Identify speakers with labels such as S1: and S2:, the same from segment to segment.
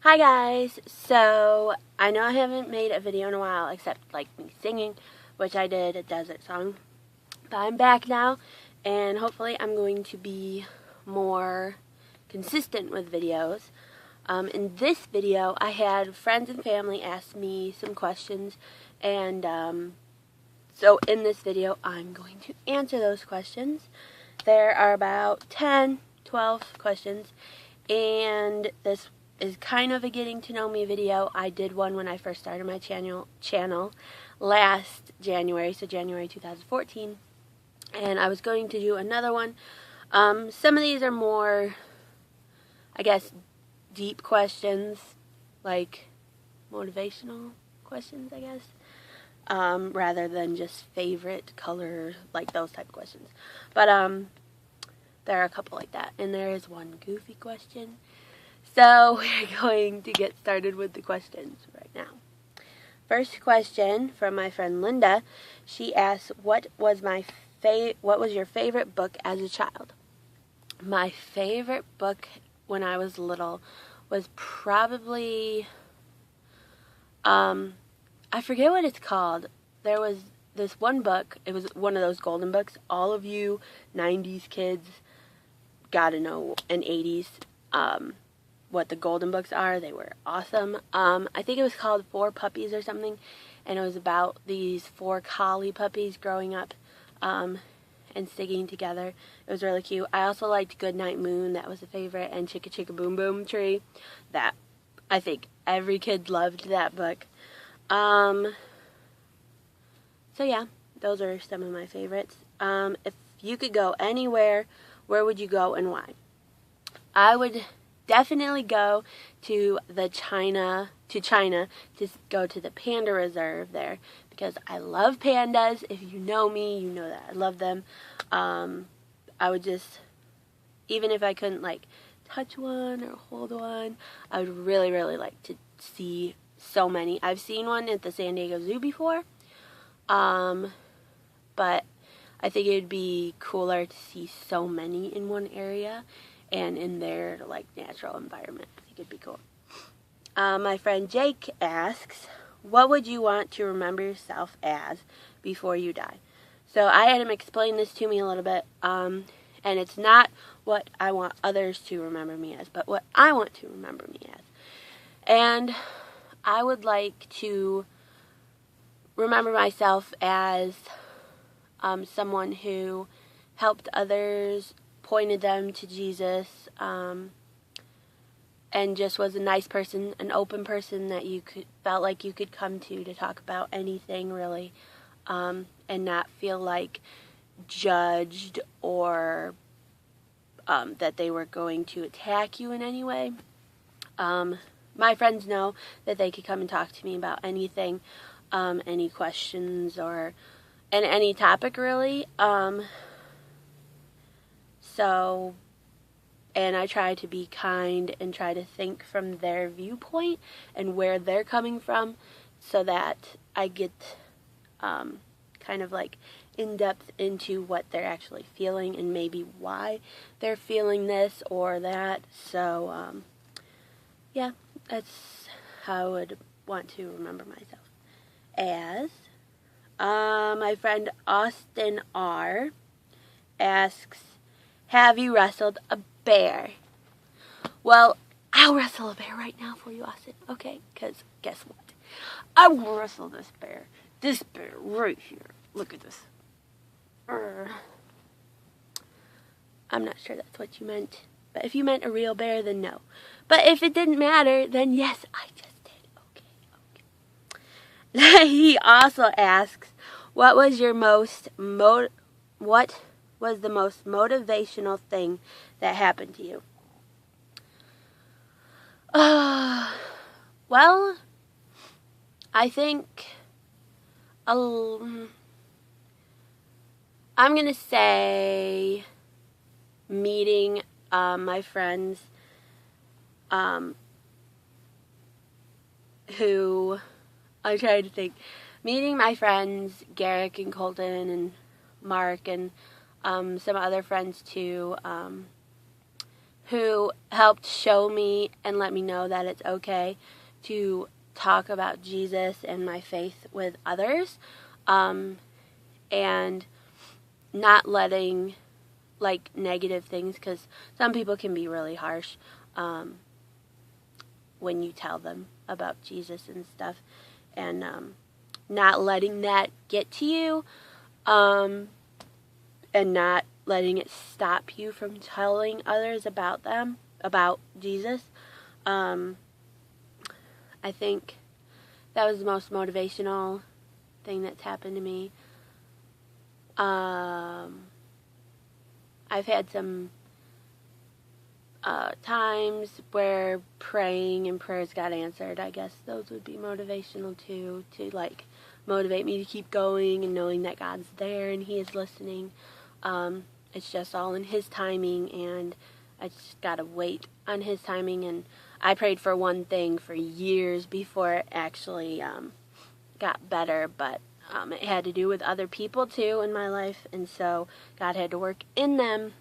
S1: Hi guys, so I know I haven't made a video in a while except like me singing, which I did a desert song, but I'm back now and hopefully I'm going to be more consistent with videos. In this video I had friends and family ask me some questions, and so in this video I'm going to answer those questions. There are about 10, 12 questions, and this is kind of a getting to know me video. I did one when I first started my channel last January, so January 2014, and I was going to do another one. Some of these are more, I guess, deep questions, like motivational questions, I guess, rather than just favorite color, like those type of questions. But there are a couple like that, and there is one goofy question. So we're going to get started with the questions right now. First question from my friend Linda. She asks, what was your favorite book as a child? My favorite book when I was little was probably, I forget what it's called. There was this one book. It was one of those golden books. All of you 90s kids gotta know, and 80s, what the golden books are. They were awesome. I think it was called 4 Puppies or something, and it was about these 4 collie puppies growing up and sticking together. It was really cute. I also liked Goodnight Moon. That was a favorite, and Chicka Chicka Boom Boom Tree. That, I think every kid loved that book. So yeah, those are some of my favorites. If you could go anywhere, where would you go and why? I would definitely go to China to go to the panda reserve there, because I love pandas. If you know me, you know that I love them. I would just, even if I couldn't like touch one or hold one, I would really, really like to see so many. I've seen one at the San Diego Zoo before, but I think it would be cooler to see so many in one area and in their like natural environment. I think it'd be cool. My friend Jake asks, what would you want to remember yourself as before you die? So I had him explain this to me a little bit, and it's not what I want others to remember me as, but what I want to remember me as. And I would like to remember myself as someone who helped others, pointed them to Jesus, and just was a nice person, an open person that you felt like you could come to talk about anything really, and not feel like judged or that they were going to attack you in any way. My friends know that they could come and talk to me about anything, any questions or any topic really. So, and I try to be kind and try to think from their viewpoint and where they're coming from, so that I get kind of like in depth into what they're actually feeling and maybe why they're feeling this or that. So yeah, that's how I would want to remember myself as. My friend Austin R asks, have you wrestled a bear? Well, I'll wrestle a bear right now for you, Austin. Okay, because guess what? I will wrestle this bear. This bear right here. Look at this. I'm not sure that's what you meant. But if you meant a real bear, then no. But if it didn't matter, then yes, I just did. Okay. He also asks, what was the most motivational thing that happened to you? Well, I think I'm going to say meeting my friends who, I'm trying to think, meeting my friends Garrick and Colton and Mark and some other friends too, who helped show me and let me know that it's okay to talk about Jesus and my faith with others, and not letting like negative things, because some people can be really harsh when you tell them about Jesus and stuff, and not letting that get to you, and not letting it stop you from telling others about Jesus. I think that was the most motivational thing that's happened to me. I've had some times where praying and prayers got answered. I guess those would be motivational too, to like motivate me to keep going and knowing that God's there and He is listening. It's just all in His timing, and I just gotta wait on His timing. And I prayed for one thing for years before it actually got better, but it had to do with other people too in my life, and so God had to work in them,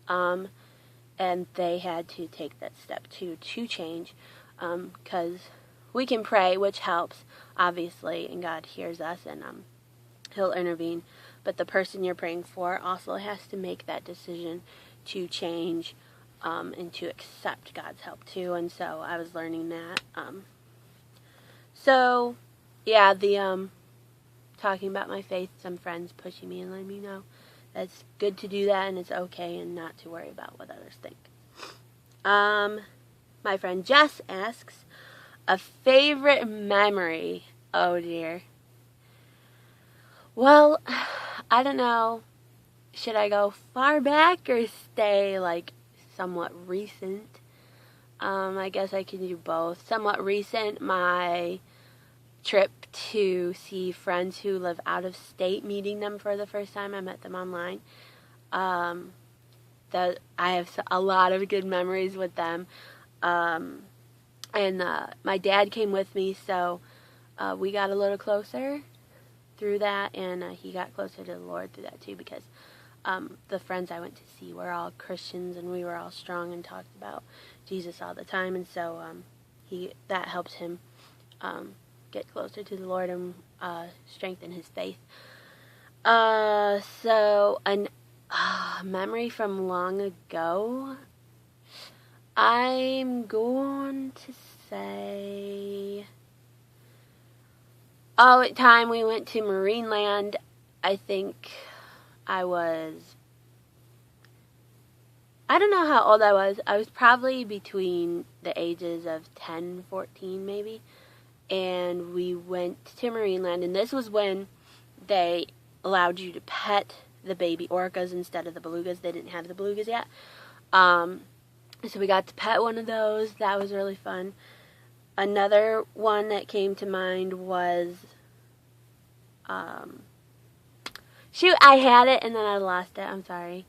S1: and they had to take that step to change, because we can pray, which helps, obviously, and God hears us, and He'll intervene, but the person you're praying for also has to make that decision to change, and to accept God's help too, and so I was learning that. So, yeah, the talking about my faith, some friends pushing me and letting me know that it's good to do that and it's okay and not to worry about what others think. My friend Jess asks, a favorite memory. Oh dear. Well, I don't know. Should I go far back or stay like somewhat recent? I guess I can do both. Somewhat recent, my trip to see friends who live out of state, meeting them for the first time. I met them online. That I have a lot of good memories with them. And my dad came with me, so we got a little closer through that, and he got closer to the Lord through that too, because the friends I went to see were all Christians, and we were all strong and talked about Jesus all the time, and so that helps him get closer to the Lord and strengthen his faith. So a memory from long ago, I'm going to say, at time we went to Marineland. I think I don't know how old I was. I was probably between the ages of 10, 14 maybe. And we went to Marineland, and this was when they allowed you to pet the baby orcas instead of the belugas. They didn't have the belugas yet. So we got to pet one of those. That was really fun. Another one that came to mind was, I had it and then I lost it. I'm sorry.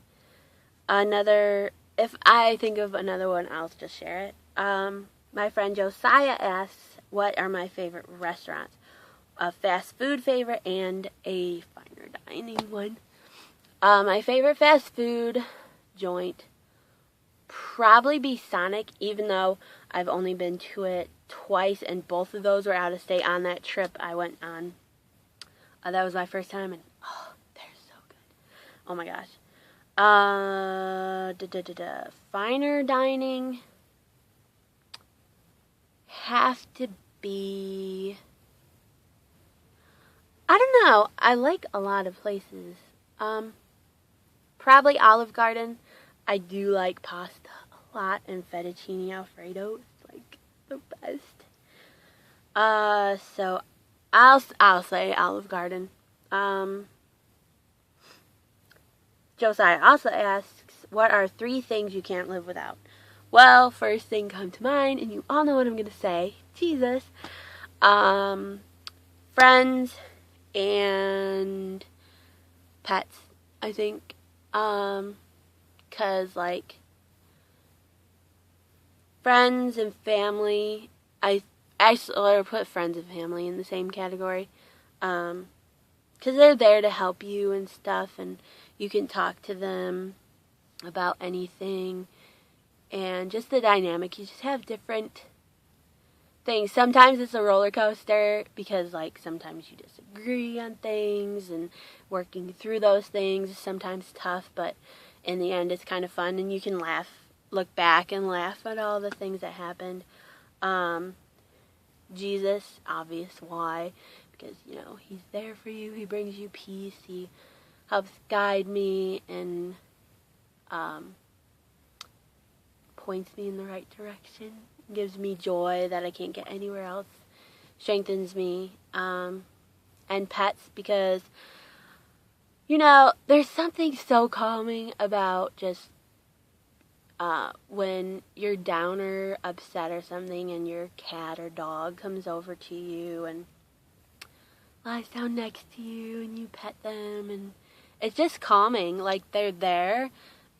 S1: If I think of another one, I'll just share it. My friend Josiah asks, what are my favorite restaurants? A fast food favorite and a finer dining one. My favorite fast food joint probably be Sonic, even though I've only been to it twice, and both of those were out of state on that trip I went on. That was my first time, and they're so good. Oh my gosh. Finer dining have to be, I don't know, I like a lot of places. Probably Olive Garden. I do like pasta a lot, and fettuccine alfredo is like the best. So I'll say Olive Garden. Josiah also asks, what are 3 things you can't live without? Well, first thing come to mind, and you all know what I'm going to say, Jesus. Friends and pets, I think. 'Cause like friends and family, I sort of put friends and family in the same category. 'Cause they're there to help you and stuff, and you can talk to them about anything. and just the dynamic. You just have different things. Sometimes it's a roller coaster because, like, sometimes you disagree on things, and working through those things is sometimes tough, but in the end it's kind of fun, and you can look back and laugh at all the things that happened. Jesus, obvious why, because, he's there for you, he brings you peace, he helps guide me, and points me in the right direction, gives me joy that I can't get anywhere else, strengthens me, and pets, because, there's something so calming about just when you're down or upset or something, and your cat or dog comes over to you and lies down next to you, and you pet them, and it's just calming. Like, they're there,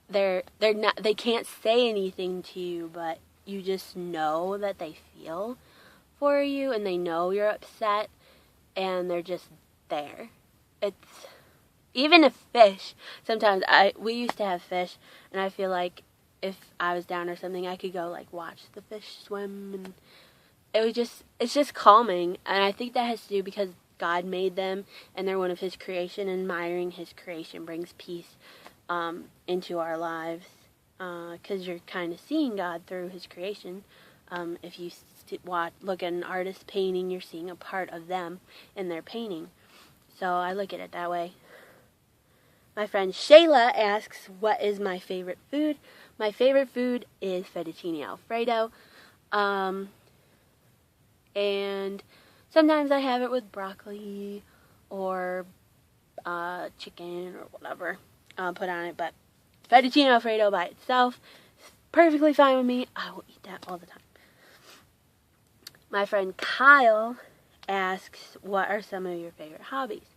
S1: they're not, they can't say anything to you, but you just know that they feel for you, and they know you're upset, and they're just there. It's even a fish. Sometimes we used to have fish, and I feel like if I was down or something, I could go, like, watch the fish swim, and it's just calming. And I think that has to do because God made them, and they're one of his creation. Admiring his creation brings peace into our lives, because you're kind of seeing God through his creation. If you look at an artist's painting, you're seeing a part of them in their painting. So I look at it that way. My friend Shayla asks, what is my favorite food? My favorite food is fettuccine alfredo. And sometimes I have it with broccoli or chicken or whatever put on it. But fettuccine alfredo by itself is perfectly fine with me. I will eat that all the time. My friend Kyle asks, what are some of your favorite hobbies?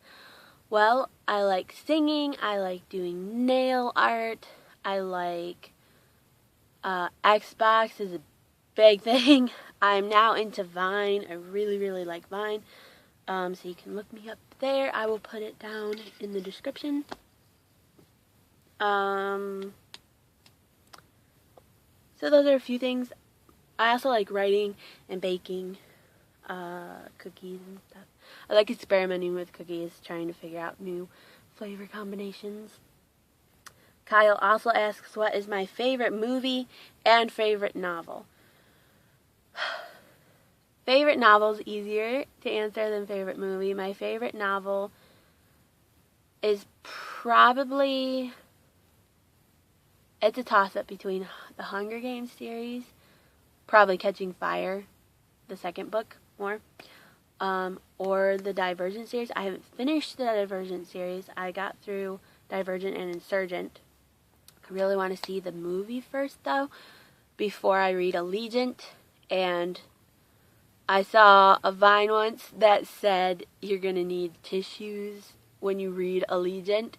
S1: Well, I like singing. I like doing nail art. I like Xbox is a big thing. I'm now into Vine. I really, really like Vine. So you can look me up there. I will put it down in the description. So those are a few things. I also like writing and baking cookies and stuff. I like experimenting with cookies, trying to figure out new flavor combinations. Kyle also asks, what is my favorite movie and favorite novel? Favorite novel is easier to answer than favorite movie. My favorite novel is probably, it's a toss-up between the Hunger Games series, probably Catching Fire, the second book more, or the Divergent series. I haven't finished the Divergent series. I got through Divergent and Insurgent. I really want to see the movie first, though, before I read Allegiant. And I saw a Vine once that said you're going to need tissues when you read Allegiant.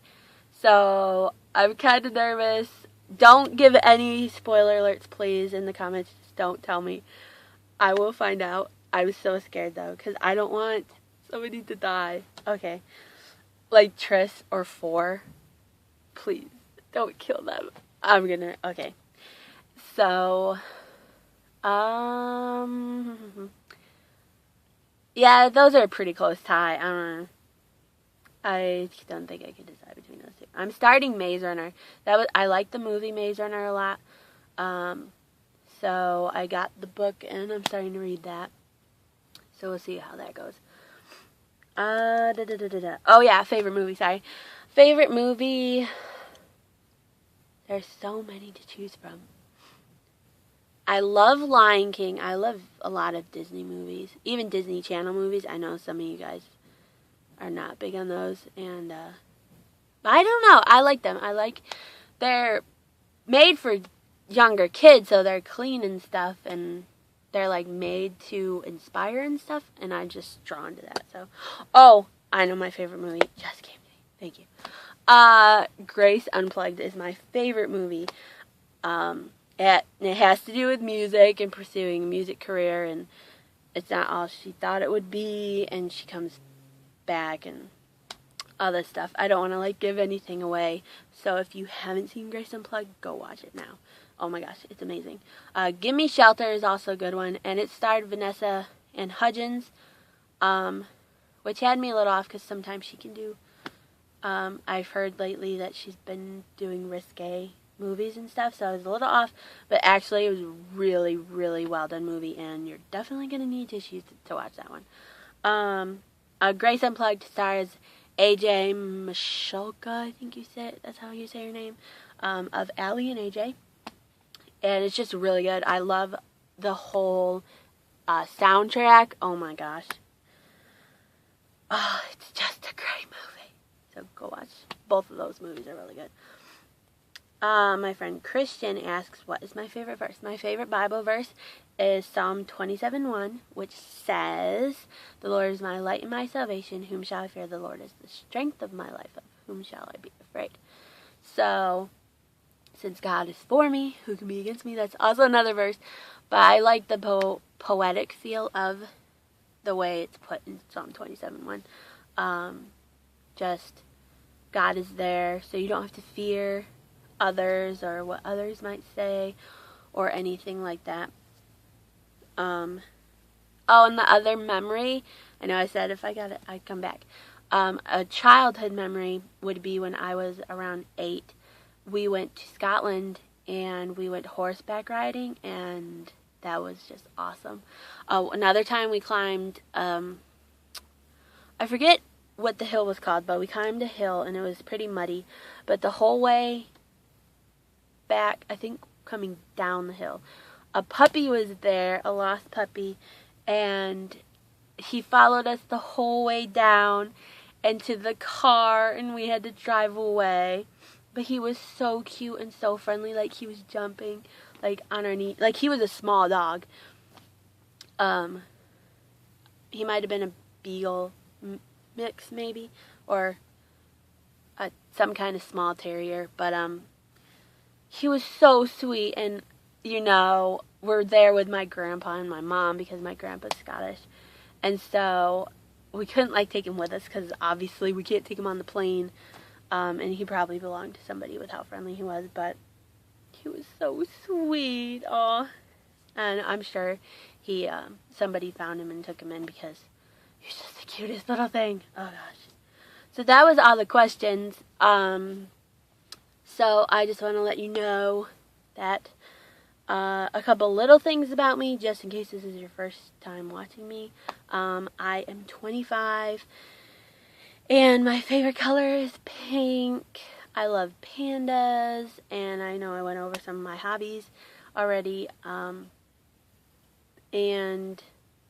S1: So I'm kind of nervous. Don't give any spoiler alerts, please, in the comments. Just don't tell me. I will find out. I was so scared, though, because I don't want somebody to die. Okay. Like Triss or Four. Please, don't kill them. I'm gonna... Okay. So, yeah, those are a pretty close tie. I don't know. I don't think I could decide between those two. I'm starting Maze Runner. I like the movie Maze Runner a lot. So I got the book and I'm starting to read that. So we'll see how that goes. Oh yeah, favorite movie, sorry. Favorite movie. There's so many to choose from. I love Lion King. I love a lot of Disney movies. Even Disney Channel movies. I know some of you guys are not big on those. And, I don't know. I like them. They're made for younger kids, so they're clean and stuff. And they're, like, made to inspire and stuff. And I'm just drawn to that. So, oh, I know my favorite movie. Just came to me. Thank you. Grace Unplugged is my favorite movie. It has to do with music and pursuing a music career, and it's not all she thought it would be, and she comes back and all this stuff. I don't want to, like, give anything away, so if you haven't seen Grace Unplugged, go watch it now. Oh my gosh, it's amazing. Give Me Shelter is also a good one, and it starred Vanessa and Hudgens, which had me a little off because sometimes she can do. I've heard lately that she's been doing risque movies and stuff, so I was a little off, but actually it was a really, really well done movie, and you're definitely going to need tissues to watch that one. Grace Unplugged stars AJ Masholka, I think that's how you say her name, of Allie and AJ, and it's just really good. I love the whole soundtrack. Oh my gosh. Oh, it's just a great movie. So go watch. Both of those movies are really good. My friend Christian asks, what is my favorite verse? My favorite Bible verse is Psalm 27:1, which says, "The Lord is my light and my salvation. Whom shall I fear? The Lord is the strength of my life. Of whom shall I be afraid?" So, since God is for me, who can be against me? That's also another verse. But I like the poetic feel of the way it's put in Psalm 27:1. Just, God is there, so you don't have to fear others or what others might say or anything like that. Oh, and the other memory, I know I said if I got it, I'd come back. A childhood memory would be when I was around 8. We went to Scotland and we went horseback riding, and that was just awesome. Oh, another time we climbed, I forget what the hill was called, but we climbed a hill and it was pretty muddy, but the whole way back, I think coming down the hill, a puppy was there, a lost puppy, and he followed us the whole way down and to the car, and we had to drive away. But he was so cute and so friendly, like he was jumping like on our knee, like he was a small dog. He might have been a beagle mix maybe, or some kind of small terrier, but he was so sweet. And we're there with my grandpa and my mom because my grandpa's Scottish, and so we couldn't take him with us because obviously we can't take him on the plane, and he probably belonged to somebody with how friendly he was, but he was so sweet. Aw. And I'm sure somebody found him and took him in because he's just the cutest little thing. Oh gosh. So that was all the questions. So I just want to let you know that a couple little things about me, just in case this is your first time watching me. I am 25, and my favorite color is pink. I love pandas, and I know I went over some of my hobbies already, and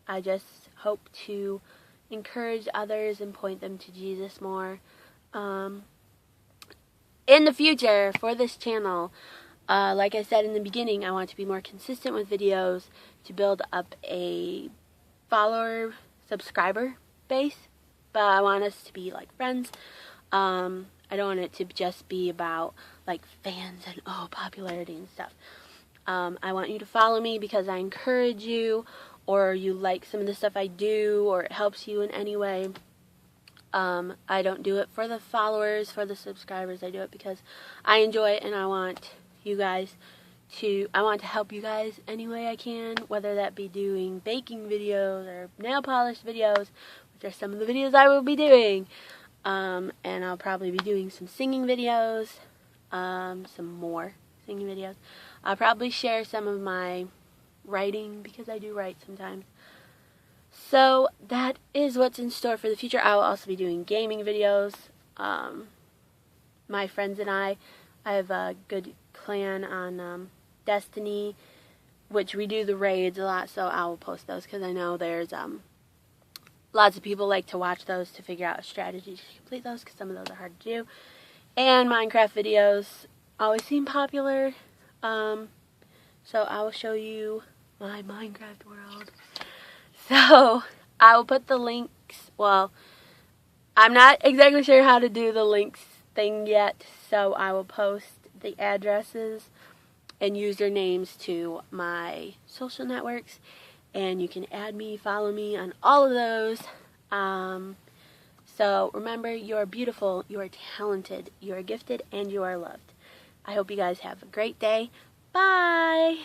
S1: I just hope to encourage others and point them to Jesus more. In the future, for this channel, like I said in the beginning, I want to be more consistent with videos to build up a subscriber base, but I want us to be like friends. I don't want it to just be about fans and popularity and stuff. I want you to follow me because I encourage you, or you like some of the stuff I do, or it helps you in any way. I don't do it for the followers, for the subscribers. I do it because I enjoy it, and I want to help you guys any way I can, whether that be doing baking videos or nail polish videos, which are some of the videos I will be doing. And I'll probably be doing some singing videos, some more singing videos. I'll probably share some of my writing because I do write sometimes. So that is what's in store for the future. I will also be doing gaming videos. My friends and I have a good clan on Destiny, which we do the raids a lot, so I will post those because I know there's lots of people like to watch those to figure out a strategy to complete those because some of those are hard to do. And Minecraft videos always seem popular, so I will show you my Minecraft world. So I will put the links, well, I'm not exactly sure how to do the links thing yet, so I will post the addresses and usernames to my social networks, and you can add me, follow me on all of those. So remember, you are beautiful, you are talented, you are gifted, and you are loved. I hope you guys have a great day. Bye!